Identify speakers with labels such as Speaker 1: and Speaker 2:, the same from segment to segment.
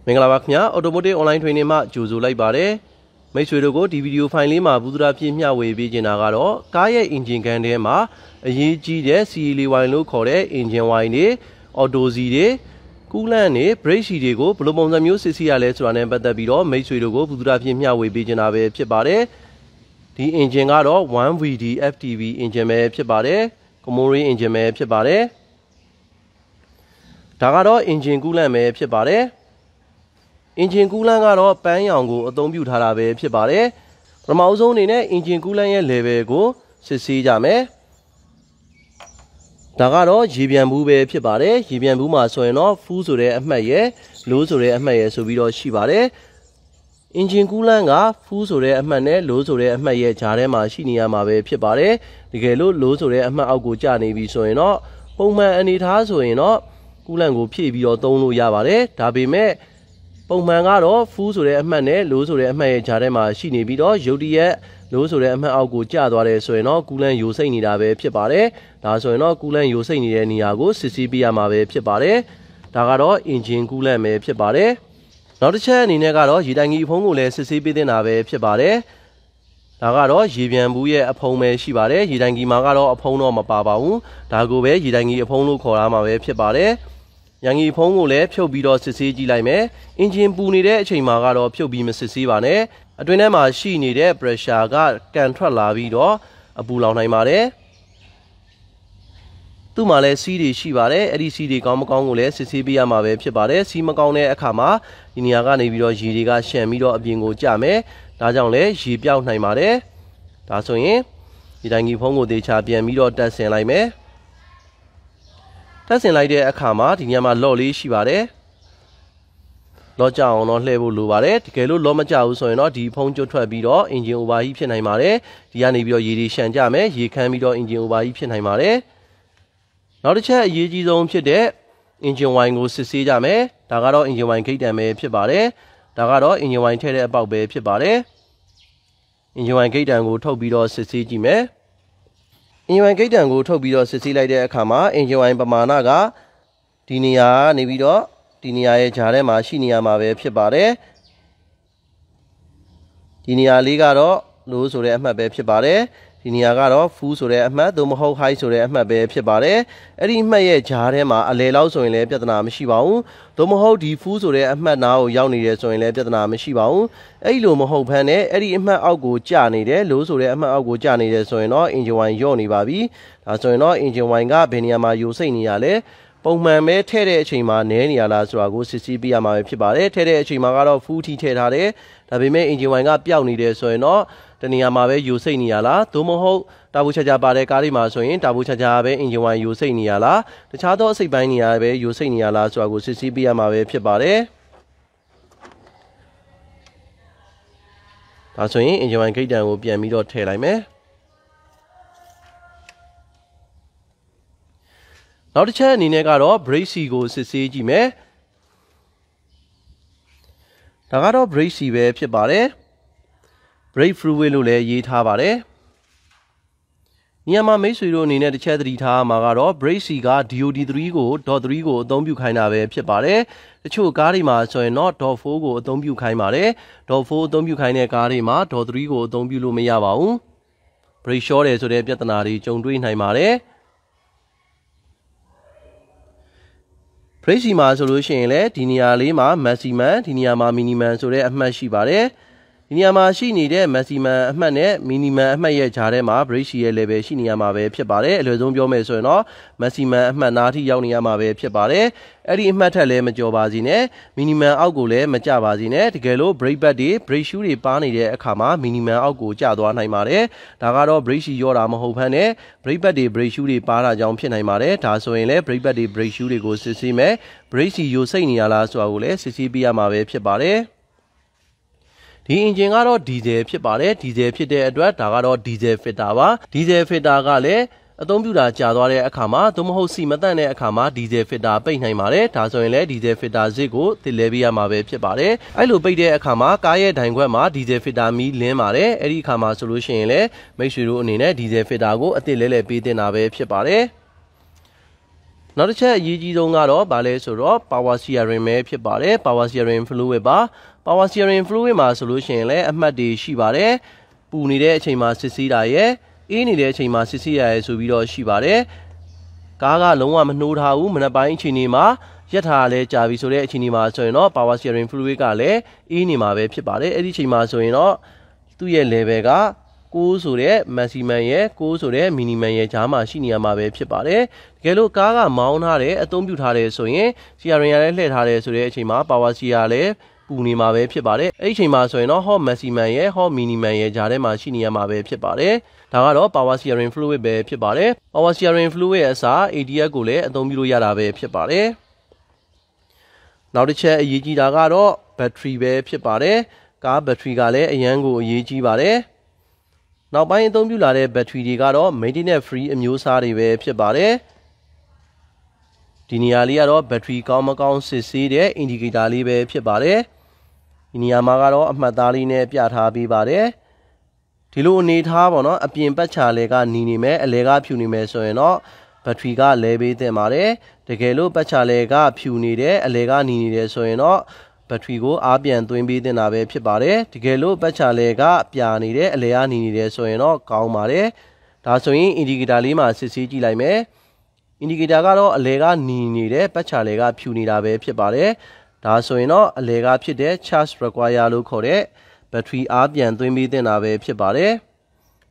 Speaker 1: မင်္ဂလာပါခင်ဗျာ Automotive online training မှာကြိုဆိုလိုက်ပါတယ်မိတ်ဆွေတို့ကိုဒီဗီဒီယိုဖိုင်လေးမှာဘူးသရာပြည့်မျှဝေပေးနေတာကတော့ကားရဲ့ engine ခန်းထဲမှာအရေးကြီးတဲ့ CA wine လို့ခေါ်တဲ့ engine wine တွေ auto Z တွေ coolant တွေ brake C တွေကိုဘယ်လိုပုံစံမျိုးစစ်ဆေးရလဲဆိုတာနဲ့ပတ်သက်ပြီးတော့မိတ်ဆွေတို့ကိုဘူးသရာပြည့်မျှဝေပေးနေတာပဲဖြစ်ပါတယ်ဒီ engine ကတော့ 1VD FTV engine ပဲဖြစ်ပါတယ် Comori engine ပဲဖြစ်ပါတယ်ဒါကတော့ engine coolant ပဲဖြစ်ပါတယ်engine coolant ကတော့ပန်းရောင်ကိုအသုံးပြုထားတာပဲဖြစ်ပါတယ်ပထမဆုံးအနေနဲ့ engine coolant ရဲ့ level ကိုစစ်ဆေးကြမယ်ဒါကတော့ရေပြန်ဘူးပဲဖြစ်ပါတယ်ရေပြန်ဘူးမှာဆိုရင်တော့ full ဆိုတဲ့အမှတ်ရယ် low ဆိုတဲ့အမှတ်ရယ်ဆိုပြီးတော့ရှိပါတယ် engine coolant က full ဆိုတဲ့အမှတ်နဲ့ low ဆိုတဲ့အမှတ်ရဲ့ကြားထဲမှာရှိနေရမှာပဲဖြစ်ပါတယ်တကယ်လို့ low ဆိုတဲ့အမှတ်အောက်ကိုကျနေပြီဆိုရင်တော့ပုံမှန်အနေထားဆိုရင်တော့ coolant ကိုဖြည့်ပြီးတော့သုံးလို့ရပါတယ်ဒါပေမဲ့ပုံမှန်ကတော့ full ဆိုတဲ့အမှတ်နဲ့ low ဆိုတဲ့အမှတ်ရဲ့ကြားထဲမှာရှိနေပြီးတော့ရုတ်တရက် low ဆိုတဲ့အမှတ်အောက်ကိုကျသွားတယ်ဆိုရင်တော့ coolant ယိုစိမ့်နေတာပဲဖြစ်ပါတယ်ဒါဆိုရင်တော့ coolant ယိုစိမ့်နေတဲ့နေရာကိုစစ်ဆေးပေးရမှာပဲဖြစ်ပါတယ်ဒါကတော့ engine coolant ပဲဖြစ်ပါတယ်နောက်တစ်ချက်အနေနဲ့ကတော့ရေတိုင်ကြီးအဖုံးကိုလည်းစစ်ဆေးပေးတင်တာပဲဖြစ်ပါတယ်ဒါကတော့ရေပြန်ဘူးရဲ့အဖုံးပဲရှိပါတယ်ရေတိုင်ကြီးမှာကတော့အဖုံးတော့မပါပါဘူးဒါကိုပဲရေတိုင်ကြီးအဖုံးလို့ခေါ်ရမှာပဲဖြစ်ပါတယ်ရန်ကြီးဖုံးကိုလည်းဖြုတ်ပြီးတော့စစ်ဆေးကြည့်လိုက်မယ်အင်ဂျင်ပူနေတဲ့အချိန်မှာကတော့ဖြုတ်ပြီးမစစ်ဆေးပါနဲ့အတွင်းထဲမှာရှိနေတဲ့ pressure ကကန်ထွက်လာပြီးတော့အပူလောင်နိုင်ပါတယ်သူ့မှာလည်းစီးတွေရှိပါတယ်အဲ့ဒီစီးတွေကောင်းမကောင်းကိုလည်းစစ်ဆေးပေးရမှာပဲဖြစ်ပါတယ်စီးမကောင်းတဲ့အခါမှာဒီနေရာကနေပြီးတော့ရေတွေကရှန့်ပြီးတော့အပြင်ကိုကျမယ်ဒါကြောင့်လည်းရေပြောက်နိုင်ပါတယ်ဒါဆိုရင်ဒီတိုင်းကြီးဖုံးကိုသေချာပြန်ပြီးတော့တက်ဆင်လိုက်မယ်တက်ဆင်လိုက်တဲ့အခါမှာဒီနေရာမှာ လော့လေးရှိပါတယ်လော့ကြအောင်တော့လှည့်ဖို့လိုပါတယ်တကယ်လို့လော့မကြဘူးဆိုရင်တော့ဒီဖုံးကျွတ်ထွက်ပြီးတော့ engine overheat ဖြစ်နိုင်ပါတယ်ဒီကနေပြီးတော့ရေတွေရှန့်ကြမယ်ရေခမ်းပြီးတော့ engine overheat ဖြစ်နိုင်ပါတယ်နောက်တစ်ချက်အရေးကြီးဆုံးဖြစ်တဲ့ engine wine ကိုစစ်ဆေးကြမယ်ဒါကတော့ engine wine ဂိတ်တံပဲဖြစ်ပါတယ်ဒါကတော့ engine wine ထည့်တဲ့အပေါက်ပဲဖြစ်ပါတယ် engine wine ဂိတ်တံကိုထုတ်ပြီးတော့စစ်ဆေးကြည့်မယ်engine wine ဂိတ်တံကိုထုတ်ပြီးတော့စစ်ဆေးလိုက်တဲ့အခါမှာ engine wine ပမာဏကဒီနေရာကနေပြီးတော့ဒီနေရာရဲ့ဂျာထဲမှာရှိနေရမှာပဲဖြစ်ပါတယ်ဒီနေရာလေးကတော့ low ဆိုတဲ့အမှတ်ပဲဖြစ်ပါတယ်ဒီနေရာကတော့ full ဆိုတဲ့အမှတ်သို့မဟုတ် high ဆိုတဲ့အမှတ်ပဲဖြစ်ပါတယ်အဲ့ဒီအမှတ်ရဲ့ဂျာထဲမှာအလဲလောက်ဆိုရင်လည်းပြဿနာမရှိပါဘူးသို့မဟုတ်ဒီ full ဆိုတဲ့အမှတ်နားကိုရောက်နေတယ်ဆိုရင်လည်းပြဿနာမရှိပါဘူးအဲ့လိုမဟုတ်ဘဲနဲ့အဲ့ဒီအမှတ်အောက်ကိုကျနေတယ် low ဆိုတဲ့အမှတ်အောက်ကိုကျနေတယ်ဆိုရင်တော့ engine wine ညော့နေပါပြီဒါဆိုရင်တော့ engine wine ကဘယ်နေရာမှာယိုစိမ့်နေရလဲပုံမှန်ပဲထည့်တဲ့အချိန်မှာနည်းနေရလားဆိုတာကိုစစ်ဆေးပြရမှာပဲဖြစ်ပါတယ်ထည့်တဲ့အချိန်မှာကတော့ full ထိထည့်ထားတယ်ဒါပေမဲ့ engine wine ကပျောက်နေတယ်ဆိုရင်တော့တနေရာမှာပဲယိုစိမ့်နေရလားသို့မဟုတ်တာဘူချာချာပါတဲ့ကားတွေမှာဆိုရင်တာဘူချာချာပဲ engine wine ယိုစိမ့်နေရလားတခြားသောအစိတ်ပိုင်းနေရာပဲယိုစိမ့်နေရလားဆိုတာကိုစစ်ဆေးပြရမှာပဲဖြစ်ပါတယ်ဒါဆိုရင် engine wine ဂိတ်တံကိုပြန်ပြီးတော့ထည့်လိုက်မယ်နောက်တစ်ချက်အနေနဲ့ကတော့ brake C ကိုစစ်ဆေးကြည့်မယ်ဒါကတော့ brake C ပဲဖြစ်ပါတယ် brake fluid လို့လည်းရေးထားပါတယ်ညမှာမိတ်ဆွေတို့အနေနဲ့တစ်ချက်သတိထားမှာကတော့ brake C က DOT3 ကို .3 ကိုအသုံးပြုခိုင်းတာပဲဖြစ်ပါတယ်တချို့ကားတွေမှာဆိုရင်တော့ .4 ကိုအသုံးပြုခိုင်းပါတယ် .4 အသုံးပြုခိုင်းတဲ့ကားတွေမှာ .3 ကိုအသုံးပြုလို့မရပါဘူး brake short တယ်ဆိုတဲ့ပြဿနာတွေကြုံတွေ့နိုင်ပါတယ်brake C မှာဆိုလို့ရှိရင်လည်းဒီနေရာလေးမှာ maximum ဒီနေရာမှာ minimum ဆိုတဲ့အမှတ်ရှိပါတယ်ဒီနေရာမှာရှိနေတဲ့ maximum အမှတ်နဲ့ minimum အမှတ်ရဲ့ကြားထဲမှာ brake C ရဲ့ level ရှိနေရမှာပဲဖြစ်ပါတယ်အလွယ်ဆုံးပြောမယ်ဆိုရင်တော့ maximum အမှတ်နားထိရောက်နေရမှာပဲဖြစ်ပါတယ်အဲ့ဒီအမှတ်ထက်လည်းမကျော်ပါစေနဲ့ minimum အောက်ကိုလည်းမကျပါစေနဲ့တကယ်လို့ brake pad တွေ brake shoe တွေပါနေတဲ့အခါမှာ minimum အောက်ကိုကျသွားနိုင်ပါတယ်ဒါကတော့ brake C ရောတာမဟုတ်ဘဲနဲ့ brake pad တွေ brake shoe တွေပါတာကြောင့်ဖြစ်နိုင်ပါတယ်ဒါဆိုရင်လည်း brake pad တွေ brake shoe တွေကိုစစ်ဆေးမယ် brake C ယိုစိမ့်နေရလားဆိုတာကိုလည်းစစ်ဆေးပြရမှာပဲဖြစ်ပါတယ်ဒီ engine ကတော့ diesel ဖြစ်ပါတယ် diesel ဖြစ်တဲ့အတွက်ဒါကတော့ diesel filter ပါ diesel filter ကလည်းအသုံးပြုတာကြာသွားတဲ့အခါမှာသို့မဟုတ်စီမတန့်တဲ့အခါမှာ diesel filter ပိတ်နိုင်ပါတယ်ဒါဆိုရင်လည်း diesel filter ဇစ်ကိုသစ်လဲပေးရမှာပဲဖြစ်ပါတယ်အဲ့လိုပိတ်တဲ့အခါမှာကားရဲ့ဒိုင်ခွက်မှာ diesel filter မီးလင်းပါတယ်အဲ့ဒီအခါမှာဆိုလို့ရှိရင်လည်းမိတ်ဆွေတို့အနေနဲ့ diesel filter ကိုအသစ်လဲပေးတင်တာပဲဖြစ်ပါတယ် နောက်တစ်ချက်အရေးကြီးဆုံးကတော့ဗာလဲဆိုတော့ power steering ပဲဖြစ်ပါတယ် power steering fluid ပါ power steering fluid မှာဆိုလို့ရှိရင်လည်းအမှတ်တွေရှိပါတယ်ပူနေတဲ့အချိန်မှာစစ်ဆေးတာရဲ့အေးနေတဲ့အချိန်မှာစစ်ဆေးရရဲဆိုပြီးတော့ရှိပါတယ်ကားကလုံးဝမနှိုးထားဘူးမနက်ပိုင်းအချိန်ဒီမှာရက်ထားလဲကြာပြီဆိုတဲ့အချိန်ဒီမှာဆိုရင်တော့ power steering fluid ကလည်းအေးနေမှာပဲဖြစ်ပါတယ်အဲ့ဒီအချိန်မှာဆိုရင်တော့သူ့ရဲ့ level က6ဆိုတဲ့ maximum ရဲ့6ဆိုတဲ့ minimum ရဲ့ကြားမှာရှိနေရမှာပဲဖြစ်ပါတယ်တကယ်လို့ကားကမောင်းထားတယ်အသုံးပြုထားတယ်ဆိုရင် steering ရလည်းလှည့်ထားတယ်ဆိုတဲ့အချိန်မှာ power steer လည်းပူနေမှာပဲဖြစ်ပါတယ်အဲ့ဒီအချိန်မှာဆိုရင်တော့ hot maximum ရဲ့ hot minimum ရဲ့ကြားထဲမှာရှိနေရမှာပဲဖြစ်ပါတယ်ဒါကတော့ power steering fluid ပဲဖြစ်ပါတယ် power steering fluid ရဲ့အစား ADS ကိုလည်းအသုံးပြုလို့ရတာပဲဖြစ်ပါတယ်နောက်တစ်ချက်အရေးကြီးတာကတော့ battery ပဲဖြစ်ပါတယ်ကား battery ကလည်းအရန်ကိုအရေးကြီးပါတယ်နောက်ပိုင်းအသုံးပြုလာတဲ့ battery တွေကတော့ maintenance free အမျိုးအစားတွေပဲဖြစ်ပါတယ်ဒီနေရာလေးကတော့ battery ကောင်းမကောင်းစစ်ဆေးတဲ့ indicator လေးပဲဖြစ်ပါတယ်ဒီနေရာမှာကတော့အမှတ်သားလေးနဲ့ပြထားပေးပါတယ်ဒီလိုအနေထားပေါ့နော်အပြင်ပတ်ချာလဲကနီနေမယ်အလဲကဖြူနေမယ်ဆိုရင်တော့ဘက်ထရီကလဲပေးသင့်ပါတယ်တကယ်လို့ပတ်ချာလဲကဖြူနေတယ်အလဲကနီနေတယ်ဆိုရင်တော့ဘက်ထရီကိုအားပြန်သွင်းပေးသင့်တာပဲဖြစ်ပါတယ်တကယ်လို့ပတ်ချာလဲကပြာနေတယ်အလဲကနီနေတယ်ဆိုရင်တော့ကောင်းပါတယ်ဒါဆိုရင် indicator လေးမှာစစ်ဆေးကြည့်လိုက်မယ် indicator ကတော့အလဲကနီနေတယ်ပတ်ချာလဲကဖြူနေတာပဲဖြစ်ပါတယ်ဒါဆိုရင်တော့အလဲကဖြစ်တဲ့ charge require လို့ခေါ်တဲ့ဘက်ထရီအားပြန်သွင်းပေးသင့်တာပဲဖြစ်ပါတယ်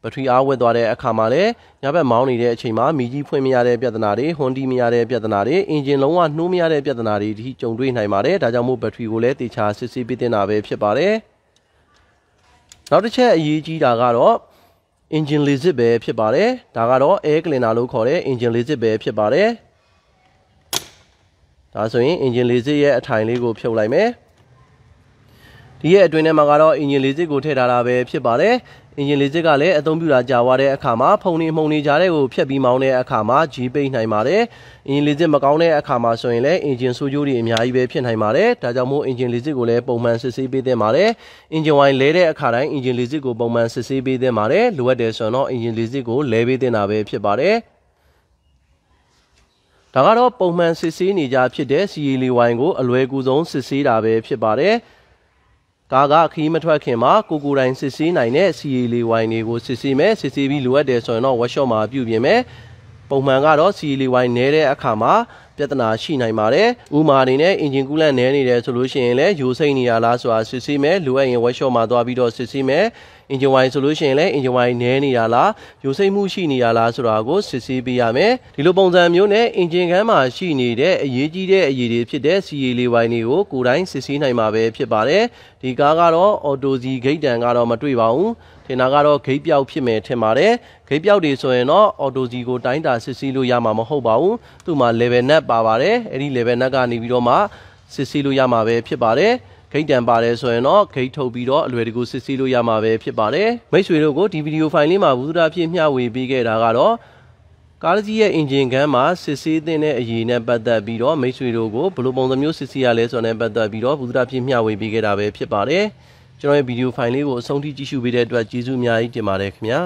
Speaker 1: ဘက်ထရီအားဝတ်သွားတဲ့အခါမှာလည်းညဘက်မောင်းနေတဲ့အချိန်မှာမီးကြီးဖွင့်မရတဲ့ပြဿနာတွေဟွန်တီမရတဲ့ပြဿနာတွေအင်ဂျင်လုံးဝနှိုးမရတဲ့ပြဿနာတွေဒီကြုံတွေ့နိုင်ပါတယ်ဒါကြောင့်မို့ဘက်ထရီကိုလည်းတေချာစစ်ဆေးပေးသင့်တာပဲဖြစ်ပါတယ်နောက်တစ်ချက်အရေးကြီးတာကတော့ engine lisit ပဲဖြစ်ပါတယ်ဒါကတော့ air cleaner လို့ခေါ်တဲ့ engine lisit ပဲဖြစ်ပါတယ်ဒါဆိုရင် engine lisit ရဲ့အထိုင်လေးကိုဖြုတ်လိုက်မယ်ဒီရဲ့အတွင်းထဲမှာကတော့ engine lisit ကိုထည့်ထားတာပဲဖြစ်ပါတယ် engine lisit ကလည်းအသုံးပြုတာကြာသွားတဲ့အခါမှာဖုန်နေမှုန်နေကြတဲ့ကိုဖြတ်ပြီးမောင်းတဲ့အခါမှာကြီးပိတ်နိုင်ပါတယ် engine lisit မကောင်းတဲ့အခါမှာဆိုရင်လည်း engine ဆိုးကျိုးတွေအများကြီးပဲဖြစ်နိုင်ပါတယ်ဒါကြောင့်မို့ engine lisit ကိုလည်းပုံမှန်စစ်ဆေးပေးသင့်ပါတယ် engine wine လဲတဲ့အခါတိုင်း engine lisit ကိုပုံမှန်စစ်ဆေးပေးသင့်ပါတယ်လိုအပ်တယ်ဆိုတော့ engine lisit ကိုလဲပေးသင့်တာပဲဖြစ်ပါတယ်ဒါကတော့ပုံမှန်စစ်ဆေးနေကြဖြစ်တဲ့ CA ဝိုင်ကိုအလွယ်ကူဆုံးစစ်ဆေးတာပဲဖြစ်ပါတယ်ကားကခီးမထွက်ခင်မှာကိုယ်တိုင်စစ်ဆေးနိုင်တဲ့ CA ဝိုင်တွေကိုစစ်ဆေးမယ်စစ်ဆေးပြီးလိုအပ်တယ်ဆိုရင်တော့ workshop မှာပြုပြင်မယ်ပုံမှန်ကတော့ CA ဝိုင်နဲတဲ့အခါမှာပြဿနာရှိနိုင်ပါတယ်ဥမာအနေနဲ့ engine coolant နဲနေတယ်ဆိုလို့ရှိရင်လည်းယိုစိမ့်နေရလားဆိုတာစစ်ဆေးမယ်လိုအပ်ရင် workshop မှာသွားပြီးတော့စစ်ဆေးမယ်engine wine ဆိုလို့ရှိရင်လည်း engine wine နဲနေရလားယိုစိမ့်မှုရှိနေရလားဆိုတာကိုစစ်ဆေးပေးရမယ်ဒီလိုပုံစံမျိုးနဲ့ engine ခန်းမှာရှိနေတဲ့အရေးကြီးတဲ့အရေးတွေဖြစ်တဲ့ CA ဝိုင်တွေကိုကိုယ်တိုင်စစ်ဆေးနိုင်မှာပဲဖြစ်ပါတယ်ဒီကားကတော့ auto စီ gate တန်ကတော့မတွေ့ပါဘူးထင်တာကတော့ gate ပြောက်ဖြစ်မယ်ထင်ပါတယ် gate ပြောက်တွေဆိုရင်တော့ auto စီကိုတိုင်းတာစစ်ဆေးလို့ရမှာမဟုတ်ပါဘူးသူ့မှာ level net ပါပါတယ်အဲ့ဒီ level net ကနေပြီးတော့မှစစ်ဆေးလို့ရမှာပဲဖြစ်ပါတယ်ဂိတ်တန်ပါတယ်ဆိုရင်တော့ဂိတ်ထုတ်ပြီးတော့အလွယ်တကူစစ်ဆေးလို့ရမှာပဲဖြစ်ပါတယ်မိတ်ဆွေတို့ကိုဒီဗီဒီယိုဖိုင်လေးမှာဘူးသားဖြစ်မျှဝေပေးခဲ့တာကတော့ကားကြီးရဲ့ engine ခန်းမှာစစ်ဆေးတဲ့အရေးနဲ့ပတ်သက်ပြီးတော့မိတ်ဆွေတို့ကိုဘယ်လိုပုံစံမျိုးစစ်ဆေးရလဲဆိုတဲ့ပတ်သက်ပြီးတော့ဘူးသားဖြစ်မျှဝေပေးခဲ့တာပဲဖြစ်ပါတယ်ကျွန်တော်ရဲ့ဗီဒီယိုဖိုင်လေးကိုအဆုံးထိကြည့်ရှုပေးတဲ့အတွက်ကျေးဇူးအများကြီးတင်ပါတယ်ခင်ဗျာ